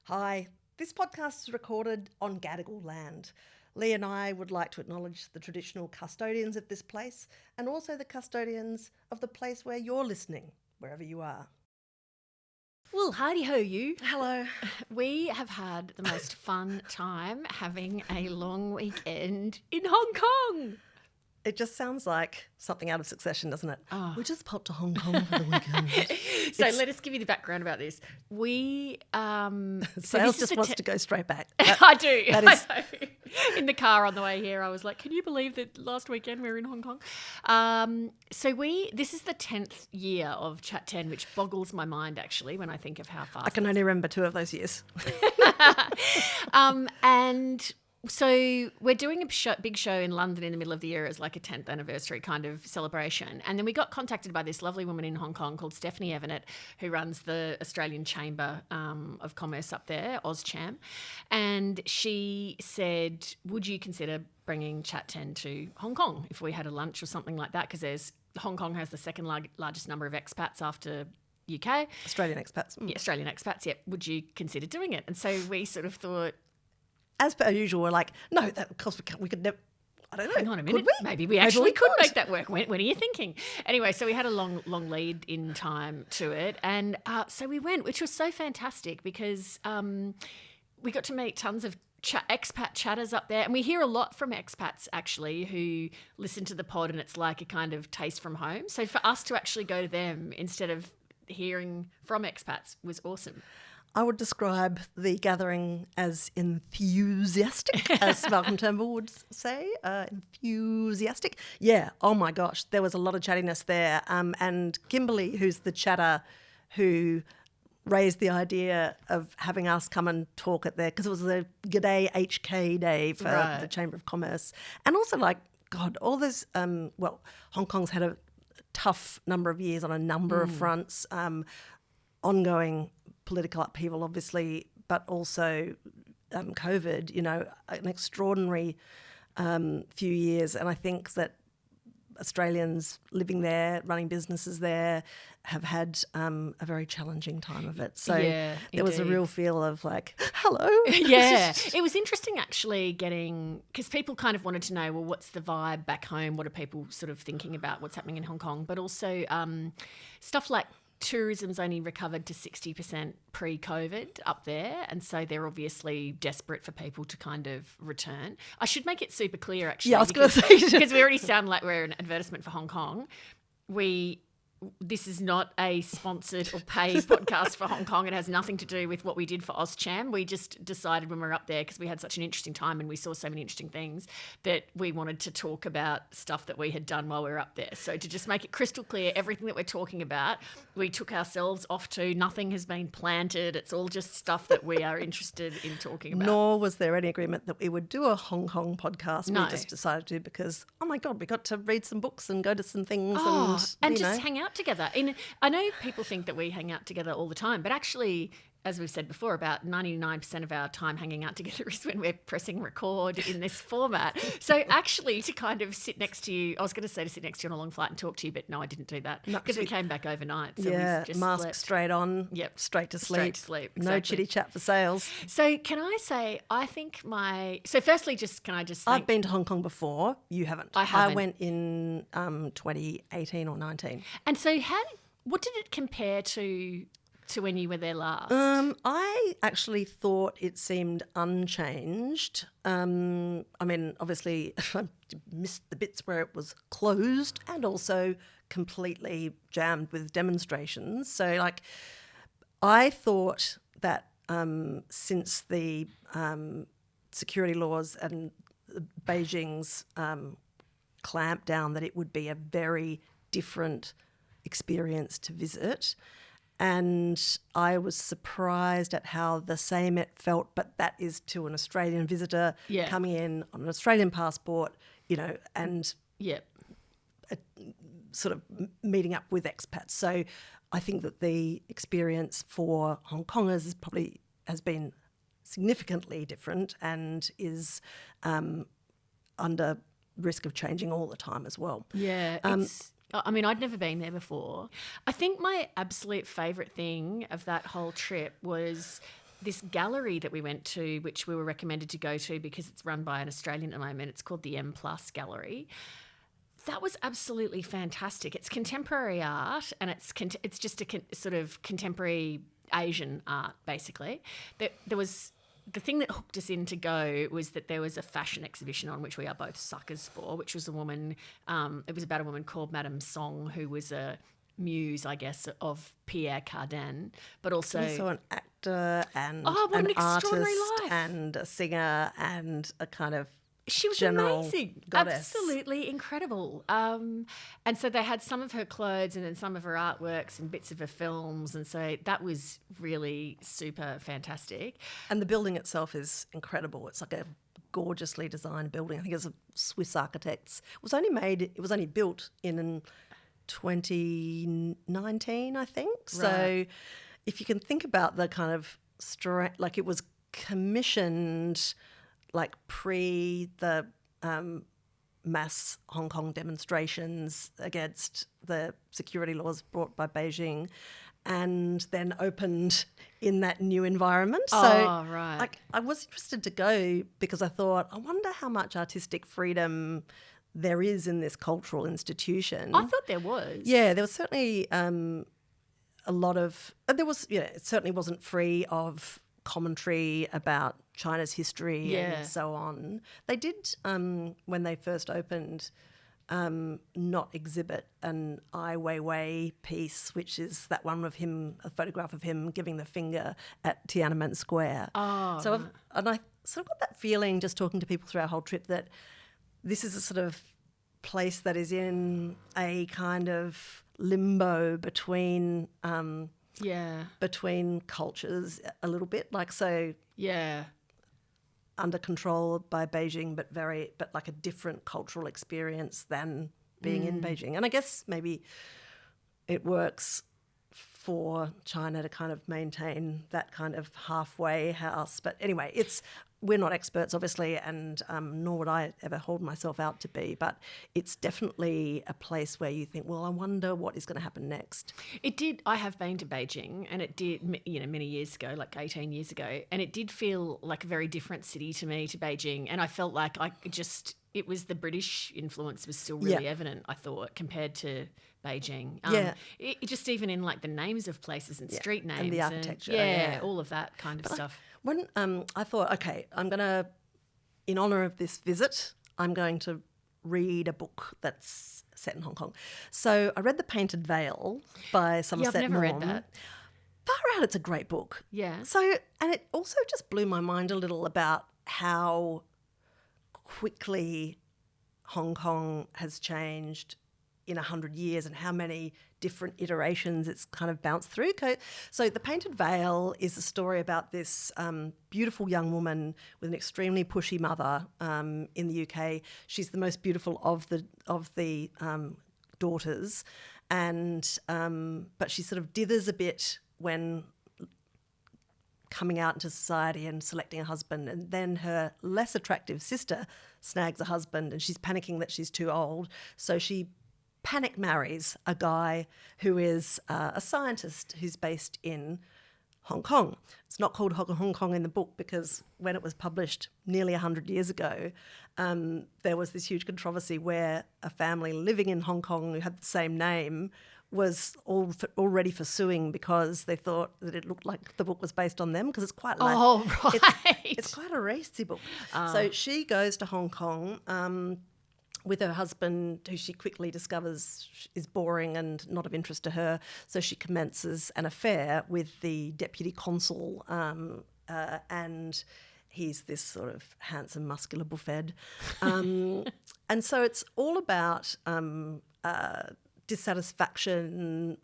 Hi, this podcast is recorded on Gadigal land. Lee and I would like to acknowledge the traditional custodians of this place and also the custodians of the place where you're listening, wherever you are. Well, howdy ho, you. Hello. We have had the most fun time having a long weekend in Hong Kong. It just sounds like something out of Succession, doesn't it? Oh. We just popped to Hong Kong for the weekend. Let us give you the background about this. We Sales just wants to go straight back. I do. That is... I know. In the car on the way here, I was like, "Can you believe that last weekend we were in Hong Kong?" This is the 10th year of Chat 10, which boggles my mind actually when I think of how fast. I can only remember 2 of those years. And so we're doing a big show in London in the middle of the year as like a 10th anniversary kind of celebration. And then we got contacted by this lovely woman in Hong Kong called Stephanie Evanet, who runs the Australian Chamber of Commerce up there, AusCham. And she said, would you consider bringing Chat 10 to Hong Kong if we had a lunch or something like that? Because Hong Kong has the second largest number of expats after UK. Australian expats. Yeah, Australian expats, yeah. Would you consider doing it? And so we sort of thought, as per usual, we're like, no, that, of course we could never. I don't know. Hang on a minute. Could we? Maybe we actually could make that work. When are you thinking? Anyway, so we had a long lead in time to it. And so we went, which was so fantastic because we got to meet tons of expat chatters up there. And we hear a lot from expats actually who listen to the pod and it's like a kind of taste from home. So for us to actually go to them instead of hearing from expats was awesome. I would describe the gathering as enthusiastic, as Malcolm Turnbull would say. Enthusiastic. Yeah, oh my gosh, there was a lot of chattiness there. And Kimberly, who's the chatter who raised the idea of having us come and talk at there, because it was a G'day HK day for the Chamber of Commerce. And also like, God, all this, Hong Kong's had a tough number of years on a number of fronts, ongoing political upheaval, obviously, but also COVID, an extraordinary few years. And I think that Australians living there, running businesses there, have had a very challenging time of it. So there was a real feel of like, hello. Yeah. It was interesting actually because people kind of wanted to know, well, what's the vibe back home? What are people sort of thinking about what's happening in Hong Kong? But also stuff like tourism's only recovered to 60% pre-COVID up there, and so they're obviously desperate for people to kind of return. I should make it super clear, actually. Yeah, I was going to say. Because we already sound like we're an advertisement for Hong Kong. This is not a sponsored or paid podcast for Hong Kong. It has nothing to do with what we did for AusCham. We just decided when we were up there, because we had such an interesting time and we saw so many interesting things, that we wanted to talk about stuff that we had done while we were up there. So to just make it crystal clear, everything that we're talking about, we took ourselves off to. Nothing has been planted. It's all just stuff that we are interested in talking about. Nor was there any agreement that we would do a Hong Kong podcast. No. We just decided to because, oh my God, we got to read some books and go to some things and just hang out together. I know people think that we hang out together all the time, but actually, as we've said before, about 99% of our time hanging out together is when we're pressing record in this format. So actually to kind of sit next to you, I was going to say to sit next to you on a long flight and talk to you, but no, I didn't do that because we came back overnight. So we just mask slept. straight on, straight to sleep. Exactly. No chitty chat for sales. So can I say, I think firstly, I've been to Hong Kong before. You haven't. I haven't. I went in 2018 or 19. And so what did it compare to when you were there last? I actually thought it seemed unchanged. Obviously, I missed the bits where it was closed and also completely jammed with demonstrations. So, I thought that since the security laws and Beijing's clamp down, that it would be a very different experience to visit. And I was surprised at how the same it felt, but that is to an Australian visitor coming in on an Australian passport, and sort of meeting up with expats. So I think that the experience for Hong Kongers has been significantly different and is under risk of changing all the time as well. Yeah, I'd never been there before. I think my absolute favourite thing of that whole trip was this gallery that we went to, which we were recommended to go to because it's run by an Australian at the moment. It's called the Mplus Gallery. That was absolutely fantastic. It's contemporary art, and it's just a sort of contemporary Asian art, basically. There was the thing that hooked us in to go was that there was a fashion exhibition on which we are both suckers for, which was a woman. It was about a woman called Madame Song, who was a muse, I guess, of Pierre Cardin, but also an actor and what an an extraordinary artist life. and a singer and a kind of she was general amazing, goddess. absolutely incredible. And so they had some of her clothes and then some of her artworks and bits of her films, and so that was really super fantastic. And the building itself is incredible. It's like a gorgeously designed building. I think it's a Swiss architects. It was only built in 2019, I think. Right. So if you can think about the kind of like it was commissioned like pre the mass Hong Kong demonstrations against the security laws brought by Beijing, and then opened in that new environment. Right. Like, I was interested to go because I thought, I wonder how much artistic freedom there is in this cultural institution. I thought there was. Yeah, there was certainly a lot of... it certainly wasn't free of commentary about China's history and so on. They did, when they first opened, not exhibit an Ai Weiwei piece, which is that one of him, a photograph of him giving the finger at Tiananmen Square. So I sort of got that feeling just talking to people through our whole trip that this is a sort of place that is in a kind of limbo between cultures a little bit, like under control by Beijing, but like a different cultural experience than being in Beijing. And I guess maybe it works for China to kind of maintain that kind of halfway house. But anyway, we're not experts, obviously, and nor would I ever hold myself out to be, but it's definitely a place where you think, well, I wonder what is going to happen next. It did. I have been to Beijing, and it did, many years ago, like 18 years ago, and it did feel like a very different city to me, to Beijing, and I felt like it was the British influence was still really evident, I thought, compared to Beijing. It just even in like the names of places and street names. And the architecture. All of that kind of stuff. When I thought, okay, I'm going to, in honour of this visit, I'm going to read a book that's set in Hong Kong. So I read The Painted Veil by Somerset I've never Maugham. read that. Far out, it's a great book. Yeah. So, and it also just blew my mind a little about how quickly Hong Kong has changed in 100 years and how many different iterations it's kind of bounced through. So The Painted Veil is a story about this beautiful young woman with an extremely pushy mother in the UK. She's the most beautiful of the daughters, and but she sort of dithers a bit when coming out into society and selecting a husband, and then her less attractive sister snags a husband and she's panicking that she's too old, so she panic marries a guy who is a scientist who's based in Hong Kong. It's not called Hong Kong in the book because when it was published nearly 100 years ago, there was this huge controversy where a family living in Hong Kong who had the same name was already for suing because they thought that it looked like the book was based on them, because it's quite like... Oh, right. It's quite a racy book. So she goes to Hong Kong with her husband, who she quickly discovers is boring and not of interest to her. So she commences an affair with the deputy consul, and he's this sort of handsome, muscular buffet. And so it's all about dissatisfaction,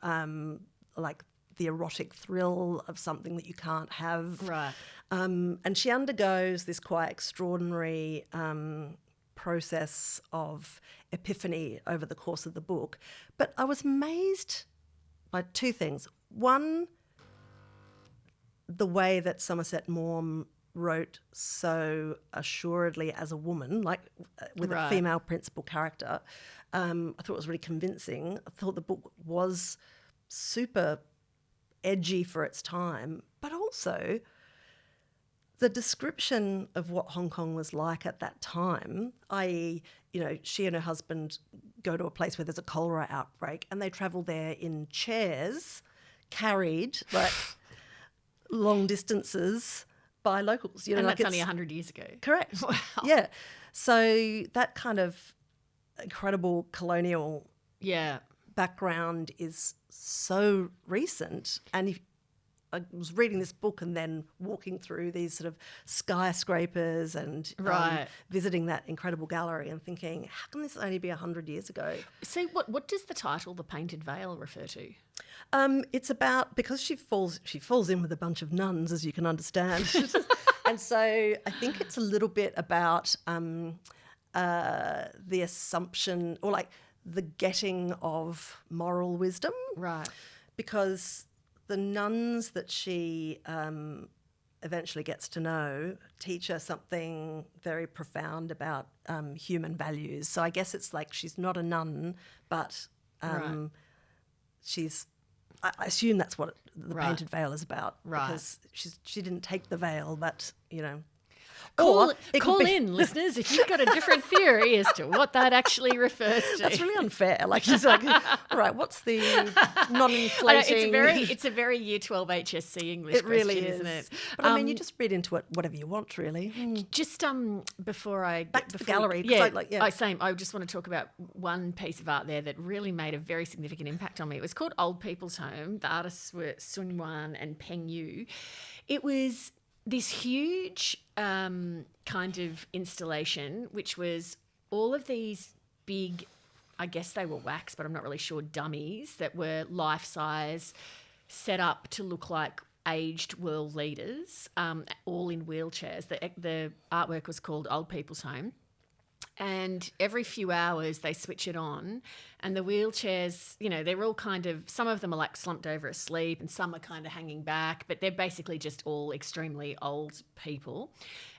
like the erotic thrill of something that you can't have. Right. And she undergoes this quite extraordinary process of epiphany over the course of the book. But I was amazed by two things. One, the way that Somerset Maugham wrote so assuredly as a woman, like with a female principal character. I thought it was really convincing. I thought the book was super edgy for its time, but also the description of what Hong Kong was like at that time, i.e., she and her husband go to a place where there's a cholera outbreak and they travel there in chairs, carried like long distances by locals. And that's only 100 years ago. Correct. Wow. Yeah. So that kind of incredible colonial background is so recent. And if I was reading this book and then walking through these sort of skyscrapers and visiting that incredible gallery and thinking, how can this only be 100 years ago? So what does the title The Painted Veil refer to? It's about, because she falls in with a bunch of nuns, as you can understand. And so I think it's a little bit about the assumption or like the getting of moral wisdom. Right. Because the nuns that she eventually gets to know teach her something very profound about human values. So I guess it's like she's not a nun, but she's... I assume that's what the Painted Veil is about. Right. Because she didn't take the veil, but, Call in, listeners, if you've got a different theory as to what that actually refers to. That's really unfair. Like, she's like, all right, what's the non-inflating... It's a very Year 12 HSC English it really question, is. isn't it? But I mean, you just read into it whatever you want, really. Just before I... Back to the gallery. Same. I just want to talk about one piece of art there that really made a very significant impact on me. It was called Old People's Home. The artists were Yuan and Peng. It was this huge kind of installation, which was all of these big, I guess they were wax, but I'm not really sure, dummies that were life-size, set up to look like aged world leaders, all in wheelchairs. The artwork was called Old People's Home. And every few hours they switch it on and the wheelchairs, they're all kind of, some of them are like slumped over asleep and some are kind of hanging back, but they're basically just all extremely old people.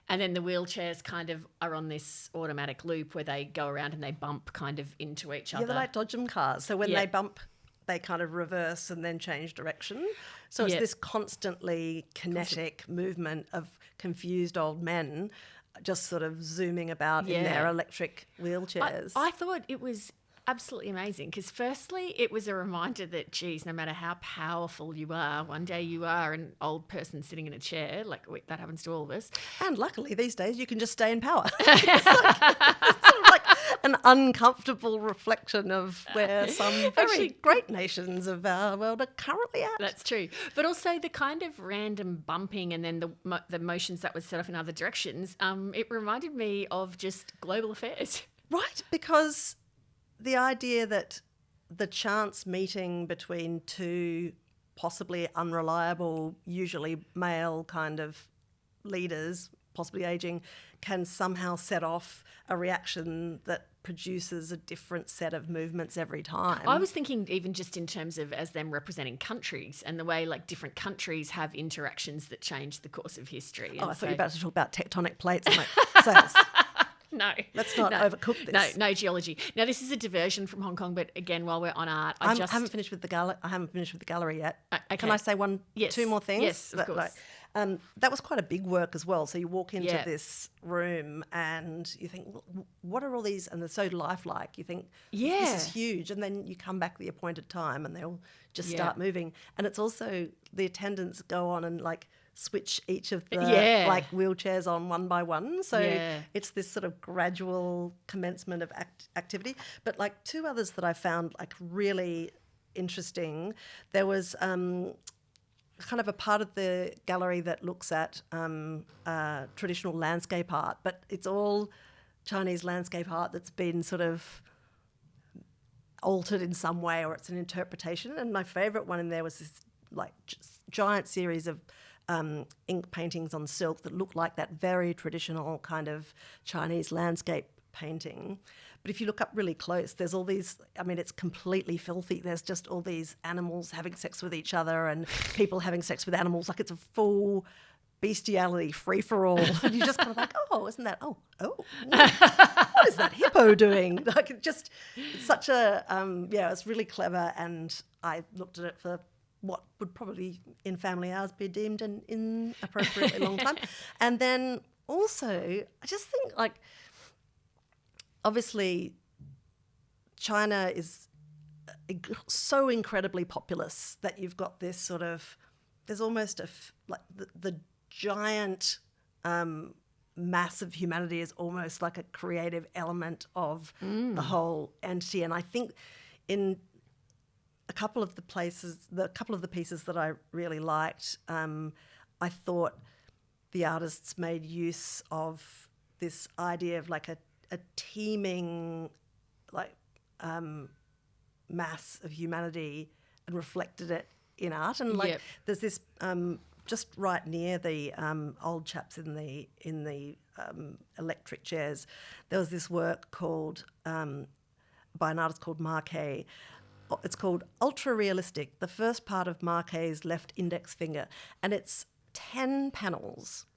And then the wheelchairs kind of are on this automatic loop where they go around and they bump kind of into each other. Yeah, they're like dodgem cars. So when they bump, they kind of reverse and then change direction. So it's this constantly kinetic movement of confused old men just sort of zooming about in their electric wheelchairs. I thought it was absolutely amazing because firstly, it was a reminder that, geez, no matter how powerful you are, one day you are an old person sitting in a chair. Like that happens to all of us. And luckily these days you can just stay in power. It's sort of like an uncomfortable reflection of where some very great nations of our world are currently at. That's true. But also the kind of random bumping and then the motions that would set off in other directions, it reminded me of just global affairs. Right, because the idea that the chance meeting between two possibly unreliable, usually male kind of leaders, possibly aging, can somehow set off a reaction that produces a different set of movements every time. I was thinking even just in terms of as them representing countries and the way like different countries have interactions that change the course of history. I thought you were about to talk about tectonic plates. I'm like, sales. No. Let's not overcook this. No geology. Now, this is a diversion from Hong Kong, but again, while we're on art, I haven't finished with the gallery yet. Okay. Can I say two more things? Yes, of course. That was quite a big work as well. So you walk into this room and you think, what are all these? And they're so lifelike. You think, this is huge. And then you come back the appointed time and they'll just start moving. And it's also the attendants go on and like switch each of the like wheelchairs on one by one. So it's this sort of gradual commencement of activity. But like two others that I found like really interesting. There was kind of a part of the gallery that looks at traditional landscape art, but it's all Chinese landscape art that's been sort of altered in some way or it's an interpretation. And my favourite one in there was this like giant series of ink paintings on silk that look like that very traditional kind of Chinese landscape painting. But if you look up really close, there's all these, I mean, it's completely filthy. There's just all these animals having sex with each other and people having sex with animals. Like it's a full bestiality free-for-all. And you're just kind of like, isn't that, what is that hippo doing? Like it's such a, it's really clever. And I looked at it for what would probably in family hours be deemed an inappropriately long time. And then also, I just think, like, obviously China is so incredibly populous that you've got this sort of, there's almost like the giant mass of humanity is almost like a creative element of the whole entity. And I think in a couple of the pieces that I really liked, I thought the artists made use of this idea of like a teeming like mass of humanity and reflected it in art. And like there's this just right near the old chaps in the electric chairs, there was this work called by an artist called Marquet. It's called Ultra Realistic, the first part of Marquet's left index finger. And it's 10 panels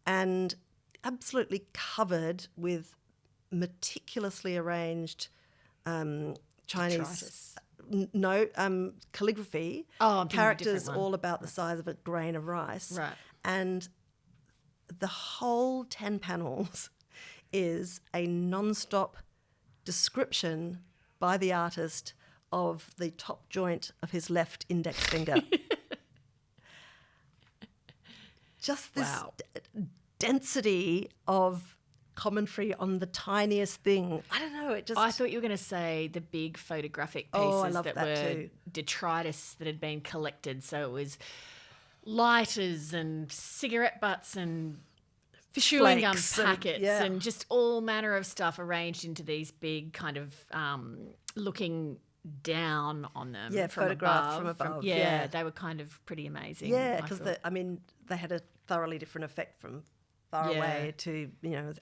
and absolutely covered with meticulously arranged Chinese calligraphy, characters all about the size of a grain of rice. Right. And the whole 10 panels is a non-stop description by the artist of the top joint of his left index finger. Just this density of commentary on the tiniest thing. I don't know. I thought you were going to say the big photographic pieces that were too. Detritus that had been collected. So it was lighters and cigarette butts and chewing gum packets and just all manner of stuff arranged into these big kind of looking down on them. Yeah, photographed from above. They were kind of pretty amazing. Yeah, because they had a thoroughly different effect from far away to,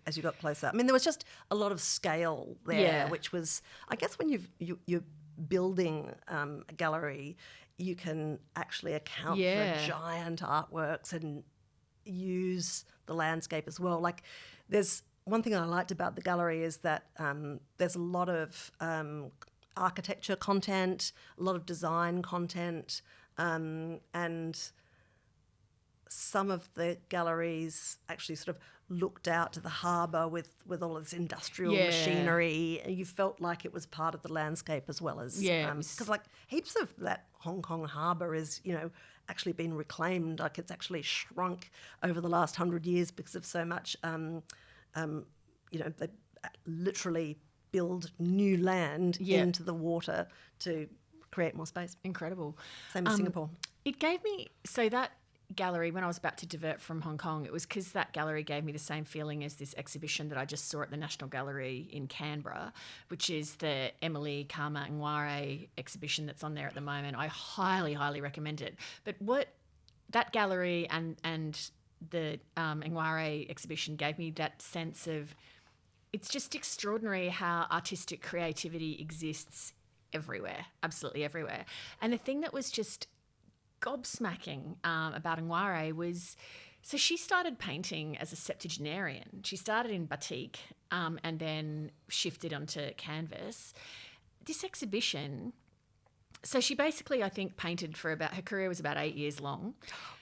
as you got closer. I mean, there was just a lot of scale there, which was, I guess when you're building a gallery, you can actually account for giant artworks and use the landscape as well. Like, there's one thing I liked about the gallery is that there's a lot of architecture content, a lot of design content, and some of the galleries actually sort of looked out to the harbour with all this industrial machinery, and you felt like it was part of the landscape as well as because like heaps of that Hong Kong harbour is actually been reclaimed. Like, it's actually shrunk over the last 100 years because of so much they literally build new land into the water to create more space. Incredible. Same as Singapore. It gave me, so that gallery, when I was about to divert from Hong Kong, it was because that gallery gave me the same feeling as this exhibition that I just saw at the National Gallery in Canberra, which is the Emily Karma Ngware exhibition that's on there at the moment. I highly, highly recommend it. But what that gallery and the Ngware exhibition gave me that sense of, it's just extraordinary how artistic creativity exists everywhere, absolutely everywhere. And the thing that was just gobsmacking about Ngware was, so she started painting as a septuagenarian. She started in batik and then shifted onto canvas. This exhibition, so she basically, I think, painted for her career was about 8 years long.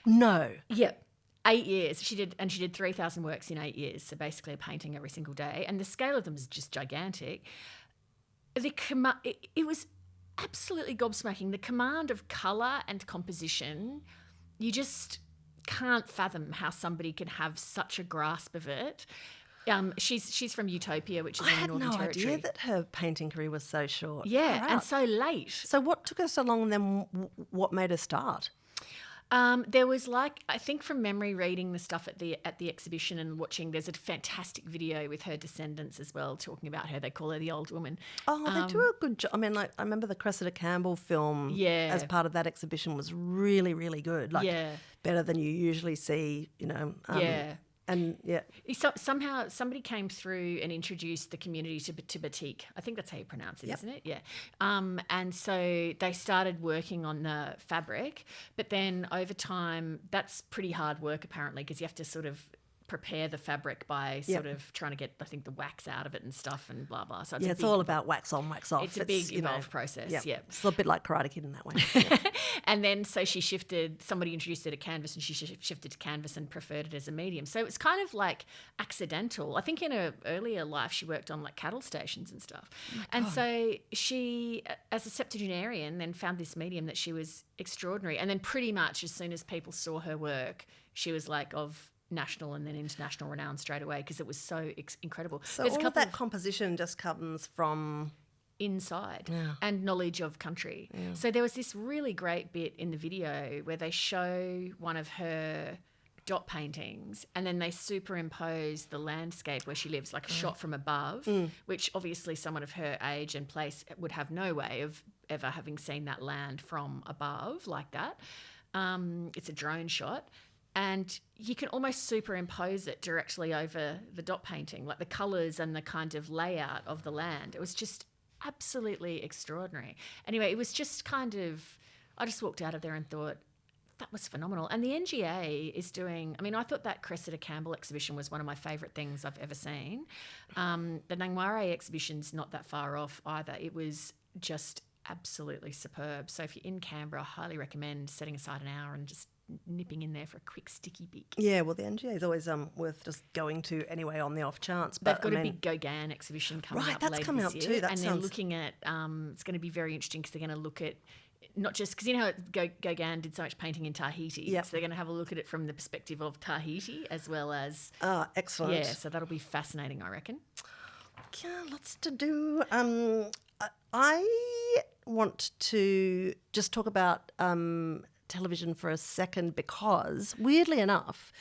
No. Yep. 8 years. She did 3,000 works in 8 years. So basically a painting every single day. And the scale of them is just gigantic. It was absolutely gobsmacking. The command of colour and composition, you just can't fathom how somebody can have such a grasp of it. She's from Booktopia, which is in the Northern Territory. I had no idea that her painting career was so short. Yeah, and so late. So what took her so long, and then what made her start? There was, like, I think from memory, reading the stuff at the exhibition and watching, there's a fantastic video with her descendants as well, talking about her. They call her the old woman. Oh, they do a good job. I mean, like, I remember the Cressida Campbell film as part of that exhibition was really, really good. Like, better than you usually see, And somehow somebody came through and introduced the community to batik. I think that's how you pronounce it, isn't it? Yeah. And so they started working on the fabric, but then over time, that's pretty hard work apparently, because you have to sort of prepare the fabric by sort of trying to get, I think, the wax out of it and stuff and blah, blah. So It's all about wax on, wax off. It's a big involved process, It's a bit like Karate Kid in that way. And then so she shifted, somebody introduced her to canvas and she shifted to canvas and preferred it as a medium. So it's kind of like accidental. I think in her earlier life she worked on like cattle stations and stuff. And so she, as a septuagenarian, then found this medium that she was extraordinary. And then pretty much as soon as people saw her work, she was like of national and then international renown straight away because it was so incredible. So all of that composition just comes from inside and knowledge of country. So there was this really great bit in the video where they show one of her dot paintings and then they superimpose the landscape where she lives, like a shot from above, which obviously someone of her age and place would have no way of ever having seen that land from above like that. It's a drone shot. And you can almost superimpose it directly over the dot painting, like the colours and the kind of layout of the land. It was just absolutely extraordinary. Anyway, it was just kind of, I just walked out of there and thought, that was phenomenal. And the NGA is doing, I mean, I thought that Cressida Campbell exhibition was one of my favourite things I've ever seen. The Nangware exhibition's not that far off either. It was just absolutely superb. So if you're in Canberra, I highly recommend setting aside an hour and just nipping in there for a quick sticky beak. Yeah, well, the NGA is always worth just going to anyway on the off chance. But they've got a big Gauguin exhibition coming up that's later coming this up year. too. That and they're looking at, it's going to be very interesting because they're going to look at not just, because you know Gauguin did so much painting in Tahiti, so they're going to have a look at it from the perspective of Tahiti as well as... excellent. Yeah, so that'll be fascinating, I reckon. Yeah, lots to do. I want to just talk about television for a second because, weirdly enough,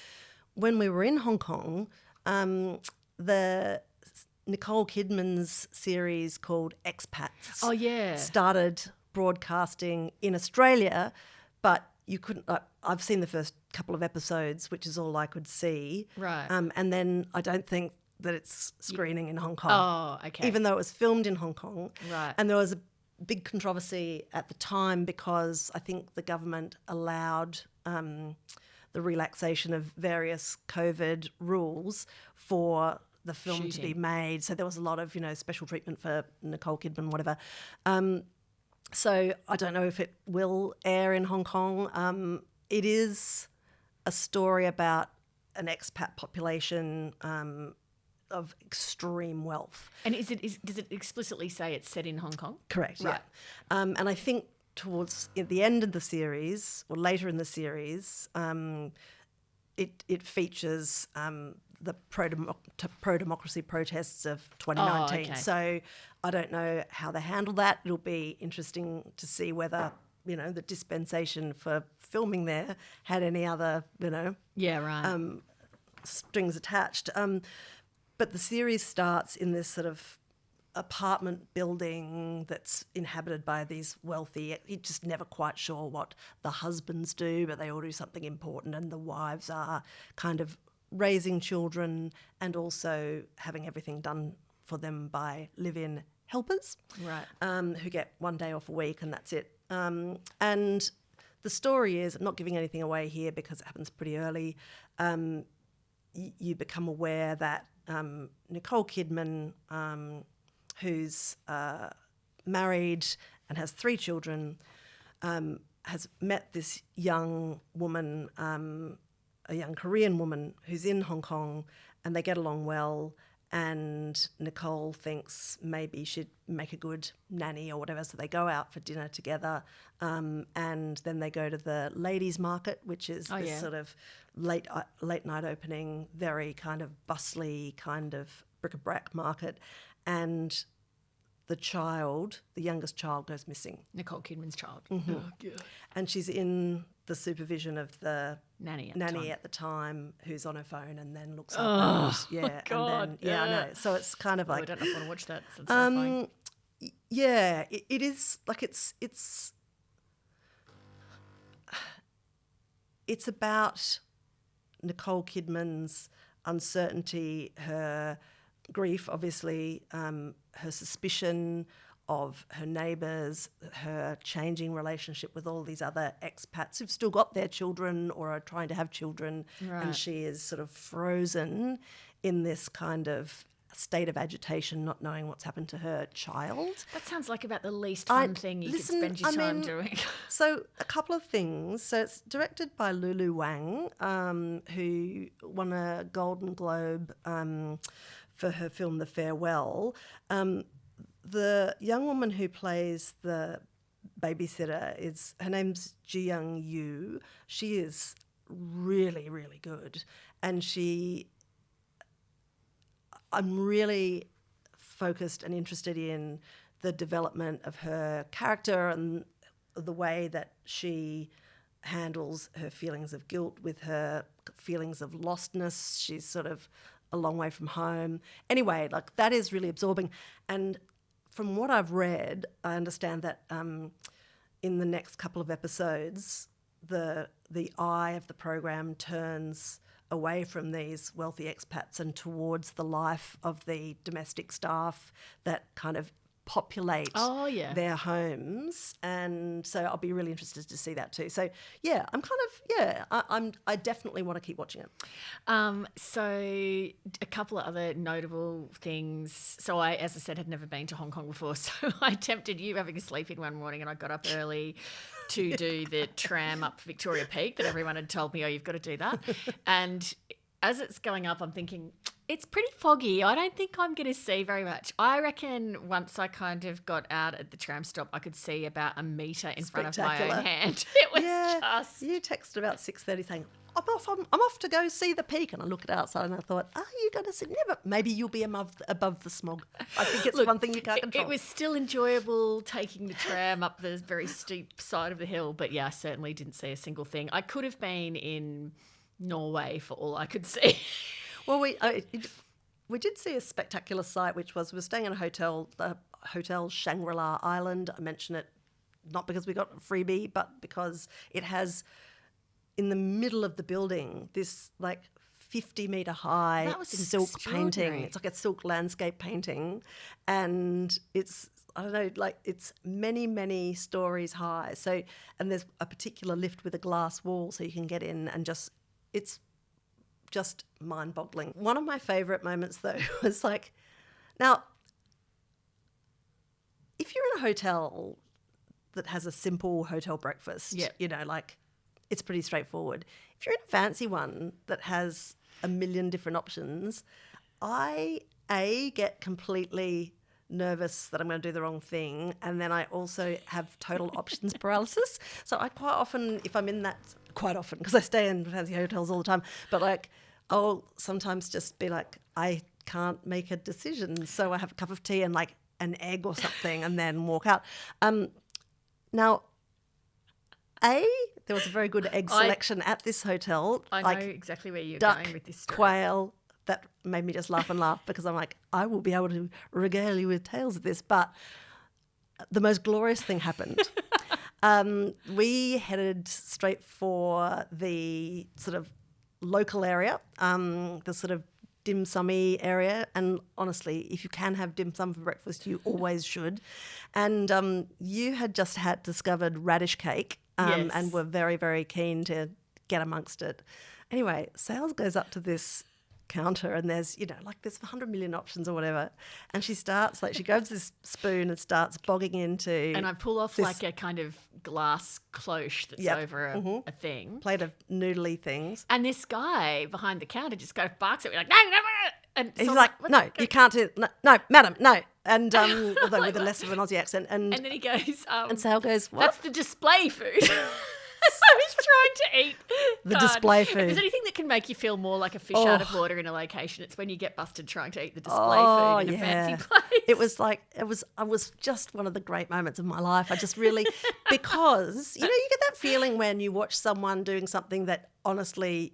when we were in Hong Kong, the Nicole Kidman's series called Expats started broadcasting in Australia, but you couldn't... I've seen the first couple of episodes, which is all I could see. Right. And then I don't think that it's screening in Hong Kong. Oh, okay. Even though it was filmed in Hong Kong. Right. And there was a big controversy at the time because I think the government allowed the relaxation of various COVID rules for the film to be made. So there was a lot of, special treatment for Nicole Kidman, whatever. So I don't know if it will air in Hong Kong. It is a story about an expat population of extreme wealth. And does it explicitly say it's set in Hong Kong? Correct, right. Yeah. And I think towards at the end of the series, or later in the series, it features the pro-democracy protests of 2019. Oh, okay. So I don't know how they handle that. It'll be interesting to see whether, the dispensation for filming there had any other, Yeah, right. strings attached. But the series starts in this sort of apartment building that's inhabited by these wealthy... You're just never quite sure what the husbands do, but they all do something important, and the wives are kind of raising children and also having everything done for them by live-in helpers, right? Who get one day off a week and that's it. And the story is, I'm not giving anything away here because it happens pretty early, you become aware that Nicole Kidman, who's married and has 3 children, has met this young woman, a young Korean woman who's in Hong Kong, and they get along well, and Nicole thinks maybe she'd make a good nanny or whatever, so they go out for dinner together, and then they go to the ladies' market, which is sort of late night opening, very kind of bustly kind of bric-a-brac market, and the youngest child goes missing. Nicole Kidman's child. Mm-hmm. Oh, God. And she's in the supervision of the nanny at the time, who's on her phone and then looks up. God, and then I know. So it's kind of like... I don't know if I want to watch that. It's terrifying. Yeah, it is like it's about Nicole Kidman's uncertainty, her grief, obviously, her suspicion of her neighbours, her changing relationship with all these other expats who've still got their children or are trying to have children, and she is sort of frozen in this kind of state of agitation, not knowing what's happened to her child. That sounds like about the least fun thing you could spend your time doing. So a couple of things. So it's directed by Lulu Wang, who won a Golden Globe for her film The Farewell. The young woman who plays the babysitter her name's Ji-young Yu. She is really, really good. And I'm really focused and interested in the development of her character and the way that she handles her feelings of guilt with her feelings of lostness. She's sort of a long way from home. Anyway, like that is really absorbing. And from what I've read, I understand that in the next couple of episodes, the eye of the program turns away from these wealthy expats and towards the life of the domestic staff that kind of populate their homes. And so I'll be really interested to see that too. So yeah, I definitely want to keep watching it. So a couple of other notable things. So I, as I said, had never been to Hong Kong before. So I tempted you having a sleep in one morning and I got up early to do the tram up Victoria Peak that everyone had told me, oh, you've got to do that. And as it's going up, I'm thinking, it's pretty foggy. I don't think I'm going to see very much. I reckon once I kind of got out at the tram stop, I could see about a metre in front of my own hand. It was just... You texted about 6:30 saying, I'm off to go see the peak. And I looked outside and I thought, are you going to see? Never. Maybe you'll be above the smog. I think it's one thing you can't control. It was still enjoyable taking the tram up the very steep side of the hill. But yeah, I certainly didn't see a single thing. I could have been in Norway for all I could see. Well, we did see a spectacular sight, which was we were staying in a hotel, the Hotel Shangri-La Island. I mention it not because we got a freebie, but because it has in the middle of the building this like 50-metre high silk painting. It's like a silk landscape painting, and it's, I don't know, like it's many, many stories high. So, and there's a particular lift with a glass wall so you can get in and it's just mind-boggling. One of my favourite moments though was like, now, if you're in a hotel that has a simple hotel breakfast, you know, like it's pretty straightforward. If you're in a fancy one that has a million different options, I get completely nervous that I'm going to do the wrong thing, and then I also have total options paralysis. So I quite often, if I'm in that, quite often, because I stay in fancy hotels all the time, but like I'll sometimes just be like, I can't make a decision, so I have a cup of tea and like an egg or something and then walk out. Now, there was a very good egg selection at this hotel. I know exactly where you're duck, going with this story. Quail, that made me just laugh and laugh because I'm like, I will be able to regale you with tales of this. But the most glorious thing happened. We headed straight for the sort of local area, the sort of dim sum-y area. And honestly, if you can have dim sum for breakfast, you always should. And you had just discovered radish cake. Yes. And were very, very keen to get amongst it. Anyway, Sales goes up to this counter and there's, you know, like there's 100 million options or whatever. And she starts, like she grabs this spoon and starts bogging into... And I pull off like a kind of glass cloche that's over a thing. Plate of noodly things. And this guy behind the counter just kind of barks at me like, no, no, no. And he's like, no, you can't do it. No, madam, no. And although with a less of an Aussie accent. And then he goes... and Sal goes, what? That's the display food. I was trying to eat the display food. If there's anything that can make you feel more like a fish out of water in a location, it's when you get busted trying to eat the display food in a fancy place. It was like, I was just one of the great moments of my life. I just really, because, you know, you get that feeling when you watch someone doing something that honestly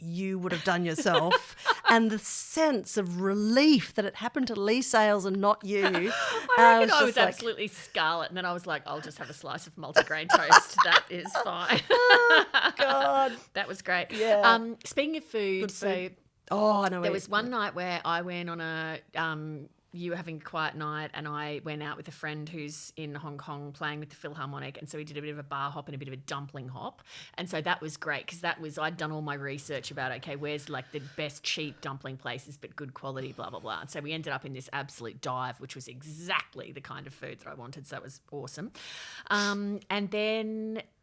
you would have done yourself, and the sense of relief that it happened to Lee Sales and not you. I reckon I was like, absolutely scarlet, and then I was like, I'll just have a slice of multigrain toast. That is fine. Oh, God. That was great. Yeah. Speaking of food, Good food. so I know. there was one night where I went on a you were having a quiet night, and I went out with a friend who's in Hong Kong playing with the Philharmonic, and so we did a bit of a bar hop and a bit of a dumpling hop, and so that was great because I'd done all my research about where's like the best cheap dumpling places but good quality, blah blah blah, and so we ended up in this absolute dive, which was exactly the kind of food that I wanted, so it was awesome.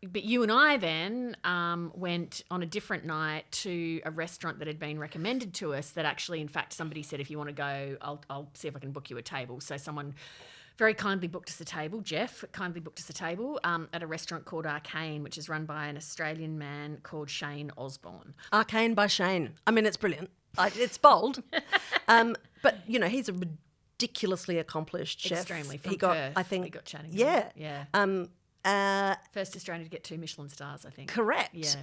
But you and I then went on a different night to a restaurant that had been recommended to us that actually, in fact, somebody said, if you want to go, I'll see if I can book you a table. So someone very kindly booked us a table. Jeff kindly booked us a table at a restaurant called Arcane, which is run by an Australian man called Shane Osborne. Arcane by Shane. I mean, it's brilliant. It's bold. But, you know, he's a ridiculously accomplished chef. Extremely. From Perth, I think. we got chatting. Yeah. Yeah. First Australian to get 2 Michelin stars, I think. Correct. Yeah.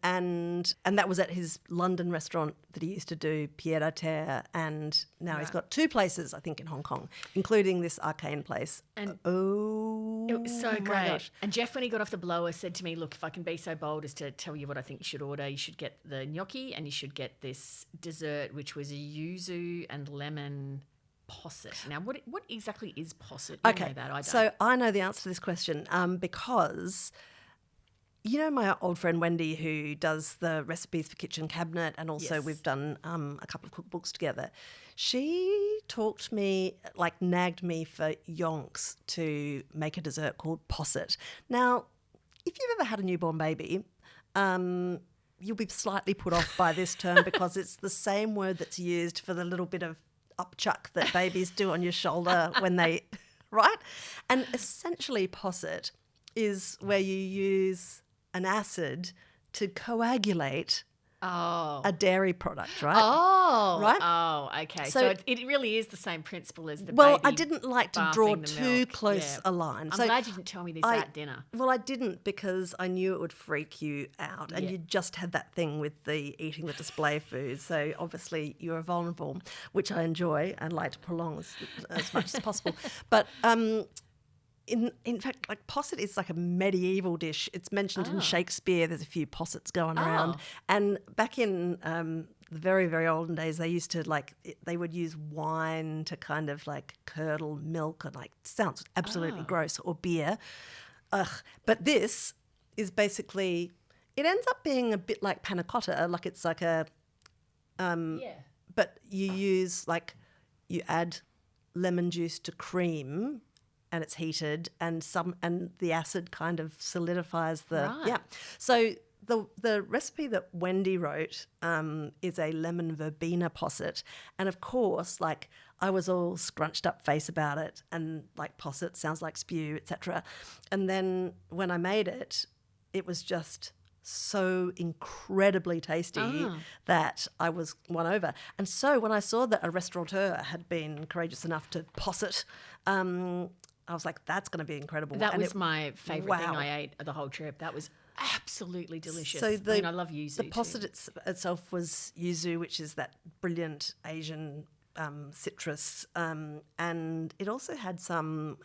And that was at his London restaurant that he used to do Pied à Terre, and now he's got 2 places, I think, in Hong Kong, including this Arcane place. And it was so great. And Jeff, when he got off the blower, said to me, look, if I can be so bold as to tell you what I think you should order, you should get the gnocchi and you should get this dessert, which was a yuzu and lemon Poset. Now, what exactly is Poset? You know that. I don't. So I know the answer to this question because, you know, my old friend Wendy, who does the recipes for Kitchen Cabinet, and also we've done a couple of cookbooks together, she talked me, nagged me for yonks to make a dessert called Poset. Now, if you've ever had a newborn baby, you'll be slightly put off by this term because it's the same word that's used for the little bit of upchuck that babies do on your shoulder when they, right? And essentially Poset is where you use an acid to coagulate a dairy product, right? Oh. Right? Oh, okay. So it really is the same principle as the Well, baby I didn't like to draw bathing the too milk. close a line. I'm glad you didn't tell me this at dinner. Well, I didn't because I knew it would freak you out. And you just had that thing with the eating the display food. So obviously you are vulnerable, which I enjoy and like to prolong as much as possible. But in fact, like Poset is like a medieval dish. It's mentioned in Shakespeare. There's a few possets going around. And back in the very, very olden days, they used to they would use wine to kind of like curdle milk and sounds absolutely gross, or beer. But this is basically, it ends up being a bit like panna cotta. Like it's like a, but you use you add lemon juice to cream, and it's heated, and the acid kind of solidifies the So the recipe that Wendy wrote is a lemon verbena posset, and of course, I was all scrunched up face about it, and posset sounds like spew, etc. And then when I made it, it was just so incredibly tasty that I was won over. And so when I saw that a restaurateur had been courageous enough to posset, I was like, that's going to be incredible. That was my favourite thing I ate the whole trip. That was absolutely delicious. So I love yuzu The Poset itself was yuzu, which is that brilliant Asian citrus, and it also had some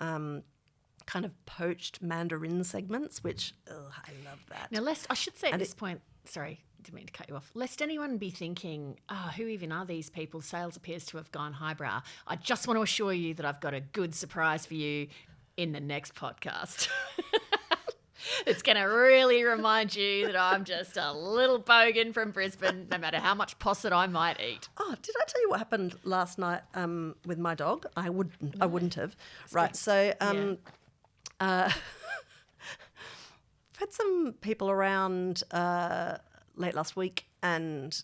kind of poached mandarin segments, which I love that. Now, I should say at this point, sorry, didn't mean to cut you off. Lest anyone be thinking, who even are these people? Sales appears to have gone highbrow. I just want to assure you that I've got a good surprise for you in the next podcast. It's going to really remind you that I'm just a little bogan from Brisbane, no matter how much posset I might eat. Oh, did I tell you what happened last night with my dog? I wouldn't have. Right, so I've had some people around late last week and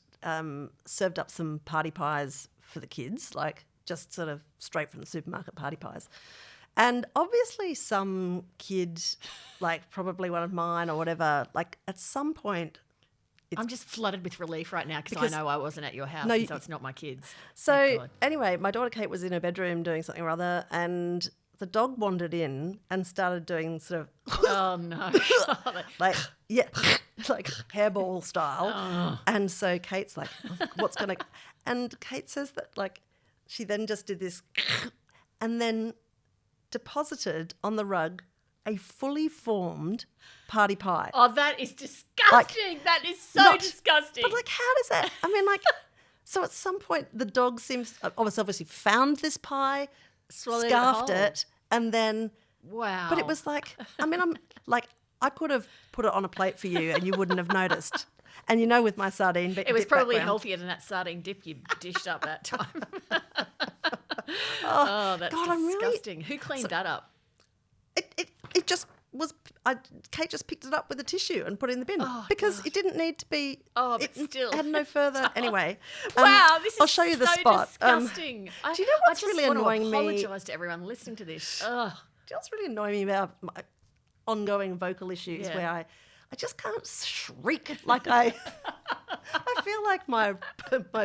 served up some party pies for the kids, just sort of straight from the supermarket party pies. And obviously some kid, probably one of mine or whatever, at some point... I'm just flooded with relief right now because I know I wasn't at your house, so it's not my kids. So anyway, my daughter Kate was in her bedroom doing something or other, and the dog wandered in and started doing sort of... Oh, no. Hairball style. And so Kate's like, what's going to... And Kate says that, she then just did this and then deposited on the rug a fully formed party pie. Oh, that is disgusting. That is so disgusting. But, how does that... I mean, So at some point, the dog seems obviously found this pie, Swallowed it scarfed whole. it, and then. Wow. But it was like, I mean, I'm like, I could have put it on a plate for you, and you wouldn't have noticed. And with my sardine, It was dip probably background. healthier than that sardine dip you dished up that time. Oh, that's God, I'm really- disgusting. Who cleaned that up? It just was. Kate just picked it up with a tissue and put it in the bin because it didn't need to be. Oh, but it still. had no further. Anyway, Wow, this is I'll show you the so spot. disgusting. do you know what's really annoying me? I just want to apologise to everyone listening to this. Ugh. Do you know what's really annoying me about my ongoing vocal issues Yeah. where I just can't shriek like I. I feel like my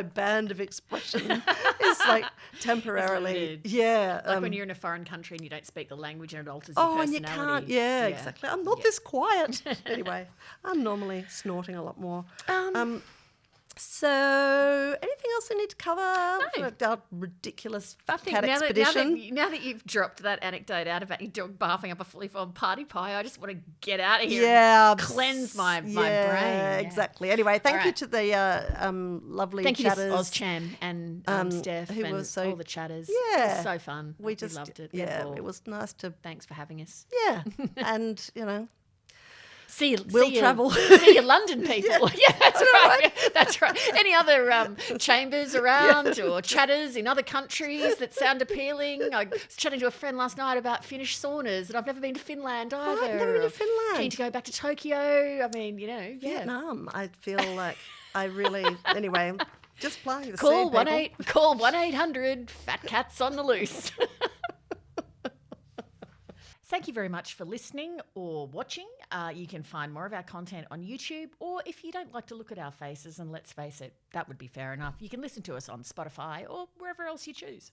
band of expression is like temporarily. limited. Yeah. Like when you're in a foreign country and you don't speak the language and it alters your and you personality. can't. Yeah, exactly. I'm not this quiet. Anyway, I'm normally snorting a lot more. So, anything else we need to cover? No. Our ridiculous I think cat now expedition. that you've dropped that anecdote out about your dog barfing up a fully formed party pie, I just want to get out of here and cleanse my brain. Yeah, Exactly. Anyway, thank you right. to the lovely Thank you chatters. to Ozcham and Steph who and was so- all the chatters. Yeah. It was so fun. We just loved it. We had a Yeah, ball. it was nice to. Thanks for having us. Yeah, and See you. We'll see you- travel. See you, London people. Yeah, that's right. Yeah, that's right. Any other chambers around or chatters in other countries that sound appealing? I was chatting to a friend last night about Finnish saunas, and I've never been to Finland either. I've never been to Finland. Keen to go back to Tokyo. I mean, yeah. Vietnam. I feel like I really. Anyway, just playing the Call seed, people. Call 1-800 Fat Cats on the Loose. Thank you very much for listening or watching. You can find more of our content on YouTube, or if you don't like to look at our faces, and let's face it, that would be fair enough, you can listen to us on Spotify or wherever else you choose.